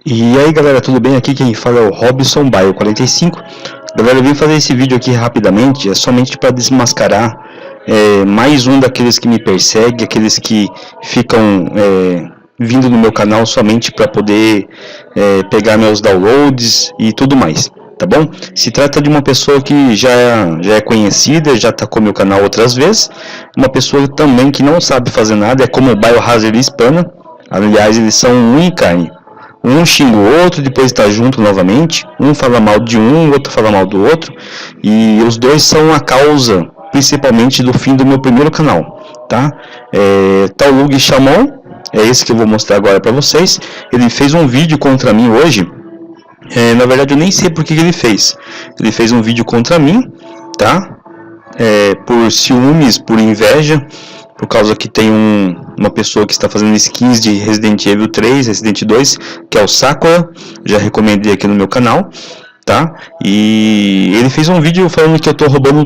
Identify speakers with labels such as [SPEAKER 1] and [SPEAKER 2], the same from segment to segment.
[SPEAKER 1] E aí galera, tudo bem? Aqui quem fala é o Robson Baio 45. Galera, eu vim fazer esse vídeo aqui rapidamente, é somente para desmascarar mais um daqueles que me perseguem, aqueles que ficam vindo no meu canal somente para poder pegar meus downloads e tudo mais, tá bom? Se trata de uma pessoa que já é conhecida, já atacou meu canal outras vezes, uma pessoa também que não sabe fazer nada, é como o Biohazard Hispana. Aliás, eles são um em carne. Um xinga o outro, depois está junto novamente. Um fala mal de um, o outro fala mal do outro. E os dois são a causa, principalmente, do fim do meu primeiro canal, tá? Taulug Shamon, é esse que eu vou mostrar agora para vocês. Ele fez um vídeo contra mim hoje. Na verdade, eu nem sei por que ele fez. Ele fez um vídeo contra mim, tá? Por ciúmes, por inveja. Por causa que tem uma pessoa que está fazendo skins de Resident Evil 3, Resident 2, que é o Sakura, já recomendei aqui no meu canal, tá? E ele fez um vídeo falando que eu estou roubando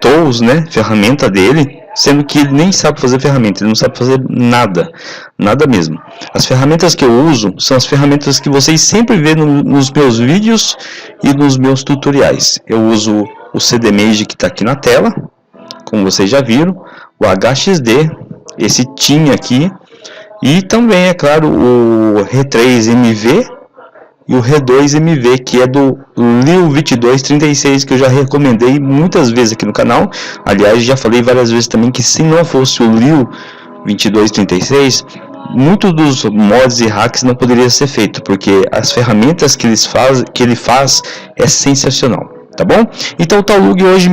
[SPEAKER 1] tools, né, ferramenta dele, sendo que ele nem sabe fazer ferramenta, ele não sabe fazer nada, nada mesmo. As ferramentas que eu uso são as ferramentas que vocês sempre vê nos meus vídeos e nos meus tutoriais. Eu uso o CDMage que está aqui na tela, como vocês já viram, o HXD, esse TIM aqui, e também, é claro, o R3MV e o R2MV, que é do Liu2236, que eu já recomendei muitas vezes aqui no canal. Aliás, já falei várias vezes também que se não fosse o Liu2236, muitos dos mods e hacks não poderia ser feito, porque as ferramentas que ele faz é sensacional, tá bom? Então o Taulug hoje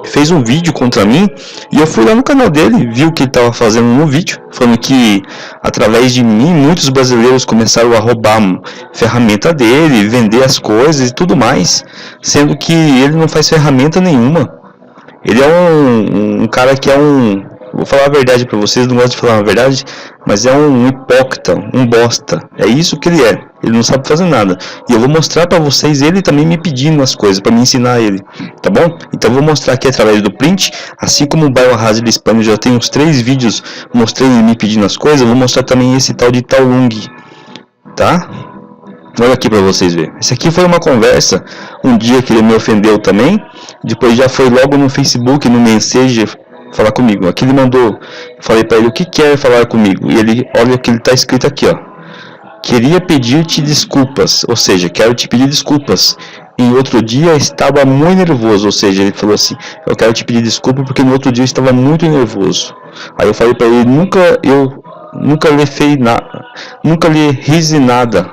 [SPEAKER 1] fez um vídeo contra mim, e eu fui lá no canal dele, vi o que ele estava fazendo no vídeo, falando que através de mim muitos brasileiros começaram a roubar ferramenta dele, vender as coisas e tudo mais, sendo que ele não faz ferramenta nenhuma. Ele é um cara que vou falar a verdade para vocês, não gosto de falar a verdade, mas é um hipócrita, um bosta. É isso que ele é. Ele não sabe fazer nada. E eu vou mostrar para vocês ele também me pedindo as coisas, para me ensinar ele, tá bom? Então eu vou mostrar aqui através do print, assim como o Biohazard Hispana, já tem uns 3 vídeos mostrando ele me pedindo as coisas, eu vou mostrar também esse tal de Taulug, tá? Olha aqui para vocês verem. Esse aqui foi uma conversa, um dia que ele me ofendeu também, depois já foi logo no Facebook, no Messenger, falar comigo. Aqui ele mandou, falei para ele o que quer falar comigo, e ele, olha o que ele está escrito aqui, ó. Queria pedir-te desculpas, ou seja, quero te pedir desculpas. Em outro dia estava muito nervoso, ou seja, ele falou assim, eu quero te pedir desculpa porque no outro dia eu estava muito nervoso. Aí eu falei para ele, nunca lhe fiz nada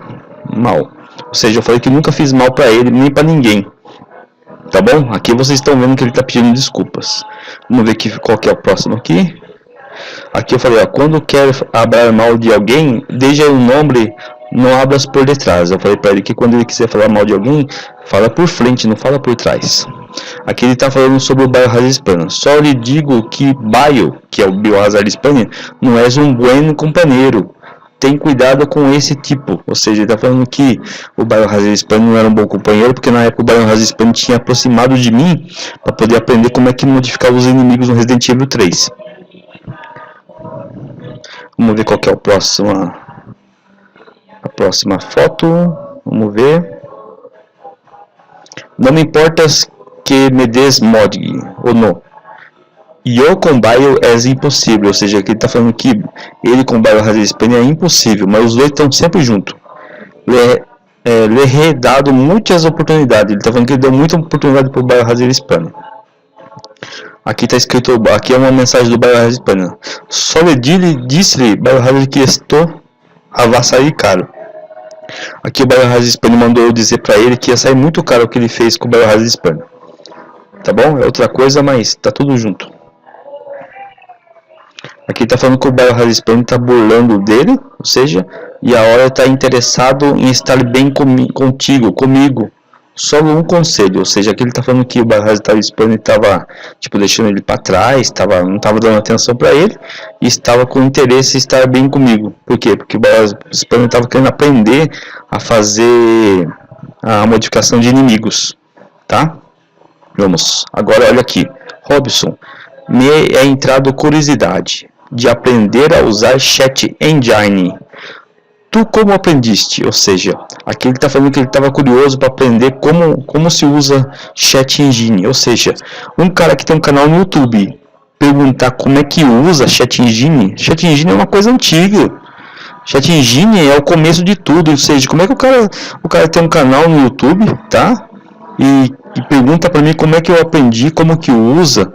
[SPEAKER 1] mal. Ou seja, eu falei que nunca fiz mal para ele, nem para ninguém. Tá bom? Aqui vocês estão vendo que ele está pedindo desculpas. Vamos ver qual que é o próximo aqui. Aqui eu falei, ó, quando quer falar mal de alguém, deixa o nome, não hablas por detrás. Eu falei para ele que quando ele quiser falar mal de alguém, fala por frente, não fala por trás. Aqui ele está falando sobre o Biohazard Hispana. Só lhe digo que que é o Biohazard Hispana, não és um bom companheiro. Tem cuidado com esse tipo. Ou seja, ele está falando que o Biohazard Hispana não era um bom companheiro, porque na época o Biohazard Hispana tinha aproximado de mim para poder aprender como é que modificava os inimigos no Resident Evil 3. Vamos ver qual que é a próxima foto. Vamos ver. Não me importas que me des mod ou não. Eu com Bio é impossível, ou seja, que ele está falando que ele com Biohazard Hispana é impossível, mas os dois estão sempre juntos. Lhe he dado muitas oportunidades, ele está falando que ele deu muita oportunidade para o Biohazard Hispana. Aqui está escrito, aqui é uma mensagem do Biohazard Hispana. Só disse-lhe Biohazard que estou a sair caro. Aqui o Biohazard Hispana mandou eu dizer para ele que ia sair muito caro o que ele fez com o Biohazard Hispana. Tá bom? É outra coisa, mas tá tudo junto. Aqui está falando que o Biohazard Hispana está burlando dele, ou seja, e a hora está interessado em estar bem comigo. Só um conselho, ou seja, aqui ele está falando que o Biohazard Hispana estava tipo deixando ele para trás, não estava dando atenção para ele e estava com interesse em estar bem comigo. Por quê? Porque o Biohazard Hispana estava querendo aprender a fazer a modificação de inimigos, tá? Vamos, agora olha aqui, Robson, me é entrado curiosidade de aprender a usar Chat Engine. tu como aprendiste? Ou seja, aqui ele está falando que ele estava curioso para aprender como se usa Chat Engine. Ou seja, um cara que tem um canal no YouTube perguntar como é que usa Chat Engine é uma coisa antiga. Chat Engine é o começo de tudo. Ou seja, como é que o cara tem um canal no YouTube, tá? E pergunta para mim como é que eu aprendi, como que usa.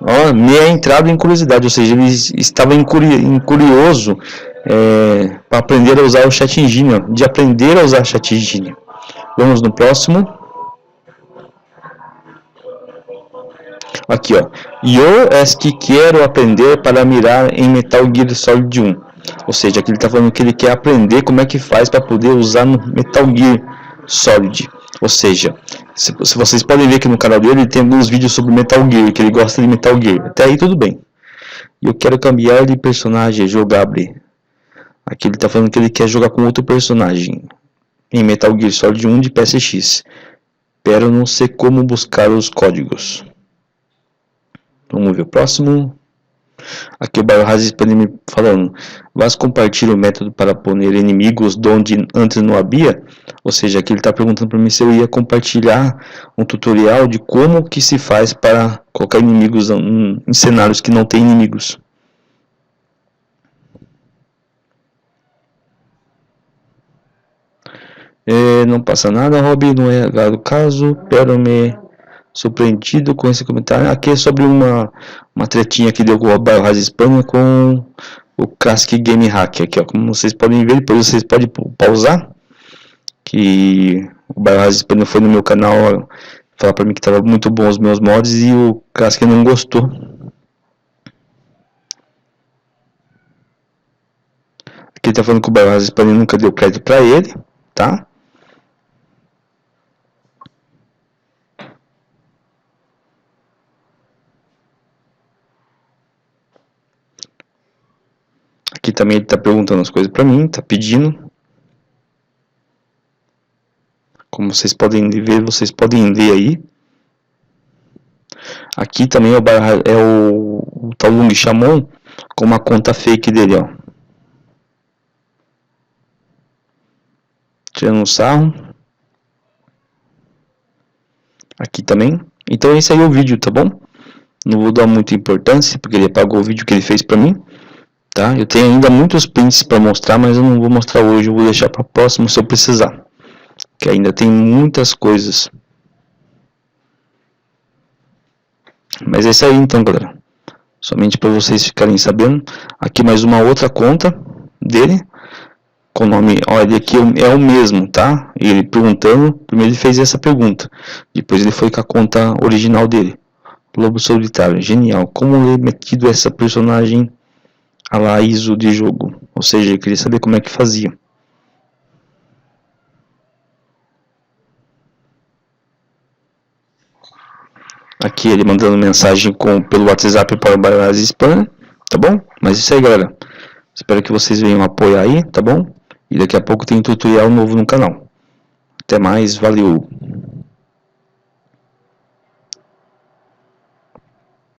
[SPEAKER 1] Ó, meia entrada em curiosidade, ou seja, ele estava curioso para aprender a usar o Chat Engine, de aprender a usar o Chat Engine. Vamos no próximo. Aqui, ó. Eu es que quero aprender para mirar em Metal Gear Solid 1. Ou seja, aqui ele está falando que ele quer aprender como é que faz para poder usar no Metal Gear Solid. Ou seja, se vocês podem ver aqui no canal dele, ele tem alguns vídeos sobre Metal Gear, que ele gosta de Metal Gear. Até aí tudo bem. Eu quero cambiar de personagem jogável. Aqui ele está falando que ele quer jogar com outro personagem em Metal Gear Solid 1 de PSX. Pero não sei como buscar os códigos. Vamos ver o próximo. Aqui o Biohazard Spam falando: vas compartilhar o método para pôr inimigos onde antes não havia? Ou seja, aqui ele está perguntando para mim se eu ia compartilhar um tutorial de como que se faz para colocar inimigos em cenários que não tem inimigos. Não passa nada, Rob, não é o caso, pero me surpreendido com esse comentário. Aqui é sobre uma tretinha que deu com o Biohazard Spam com o Classic Game Hack. Aqui, ó, como vocês podem ver, depois vocês podem pausar, que o Biohazard Spam foi no meu canal falar para mim que estava muito bom os meus mods e o Classic não gostou. Aqui ele tá falando que o Biohazard Spam nunca deu crédito para ele, tá? Aqui também ele está perguntando as coisas para mim, está pedindo. Como vocês podem ver, aí. Aqui também é o tal Lung Chamon com uma conta fake dele, ó. Tirando um sarro. Aqui também. Então esse aí é o vídeo, tá bom? Não vou dar muita importância, porque ele apagou o vídeo que ele fez para mim. Tá? Eu tenho ainda muitos prints para mostrar, mas eu não vou mostrar hoje, eu vou deixar para próximo se eu precisar, que ainda tem muitas coisas. Mas é isso aí então, galera, somente para vocês ficarem sabendo. Aqui mais uma outra conta dele, com o nome, olha, aqui é o mesmo, tá? Ele perguntando, primeiro ele fez essa pergunta, depois ele foi com a conta original dele, Lobo Solitário. Genial, como é metido essa personagem a lá ISO de jogo, ou seja, eu queria saber como é que fazia. Aqui ele mandando mensagem pelo WhatsApp para o Biohazard Spam, tá bom? Mas isso aí, galera, espero que vocês venham apoiar aí, tá bom? E daqui a pouco tem um tutorial novo no canal. Até mais, valeu!